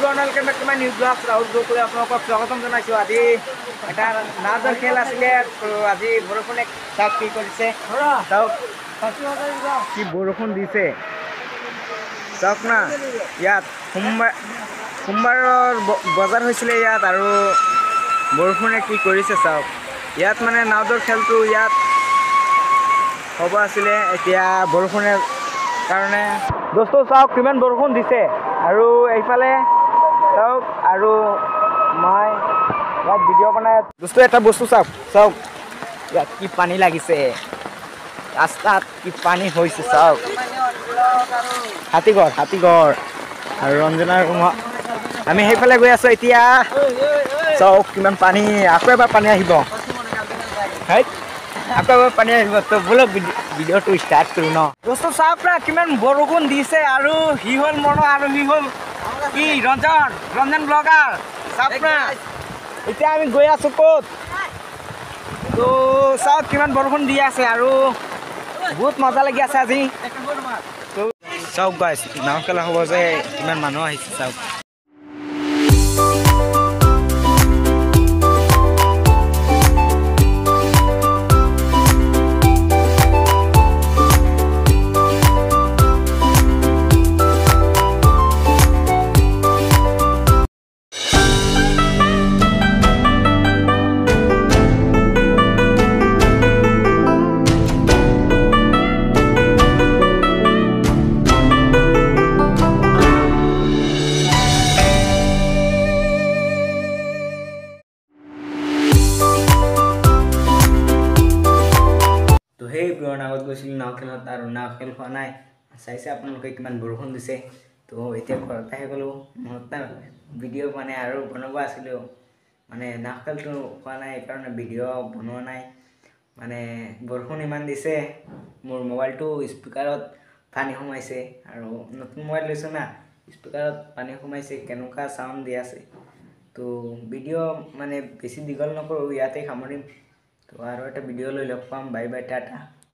Everyone welcome back to my new blog Rahul Gogoi আপোনালোকক স্বাগতম জনাইছোঁ। আজি এটা নাজৰ খেল আছিলে, আজি বৰষুণে চাওক কি কৰিছে, চাওক কি বৰষুণ দিছে চাওক না। ইয়াত সোমবাৰৰ বজাৰ হৈছিলে ইয়াত, আৰু বৰষুণে কি কৰিছে চাওক। ইয়াত মানে নাওদৰ খেলটো ইয়াত হ'ব আছিলে, এতিয়া বৰষুণৰ কাৰণে দোস্তো চাওক কিমান বৰষুণ দিছে। আৰু এইফালে চাওক, আৰু মই ইয়াত ভিডিঅ' বনাই দোস্তো এটা বস্তু চাওক, চাওক ইয়াত কি পানী লাগিছে, ৰাস্তাত কি পানী হৈছে চাওক। হাতীগড় আৰু ৰঞ্জনাৰ ৰুমত আমি সেইফালে গৈ আছোঁ এতিয়া। চাওক কিমান পানী, আকৌ এবাৰ পানী আহিব, আকৌ এবাৰ পানী আহিব। তো বলক ভিডিঅ'টো ষ্টাৰ্ট কৰোঁ ন। দোস্তো চাওক না কিমান বৰষুণ দিছে, আৰু সি হ'ল মনো আৰু সি হ'ল কি ৰঞ্জন ব্লগাৰ। চাওক না এতিয়া আমি গৈ আছোঁ ক'ত, তো চাওক কিমান বৰষুণ দি আছে আৰু বহুত মজা লাগি আছে আজি। চাওক গাইছ, নাও খেলা হ'ব যে কিমান মানুহ আহিছে চাওক। তো সেই পুৰণা আগত গৈছিলোঁ নাও খেলত, আৰু নাও খেল হোৱা নাই। চাইছে আপোনালোকে কিমান বৰষুণ দিছে। তো এতিয়া ঘৰত আহি গ'লোঁ, মনত ভিডিঅ' মানে আৰু বনাব আছিলোঁ, মানে নাও খেলটো হোৱা নাই সেইকাৰণে ভিডিঅ' বনোৱা নাই। মানে বৰষুণ ইমান দিছে, মোৰ মোবাইলটো স্পীকাৰত পানী সোমাইছে, আৰু নতুন মোবাইল লৈছোঁ না, স্পীকাৰত পানী সোমাইছে, কেনেকুৱা চাউণ্ড দি আছে। তো ভিডিঅ' মানে বেছি দীঘল নকৰোঁ, ইয়াতে সামৰিম। তো আৰু এটা ভিডিঅ' লৈ লগ পাম, বাই বাই, টাটা।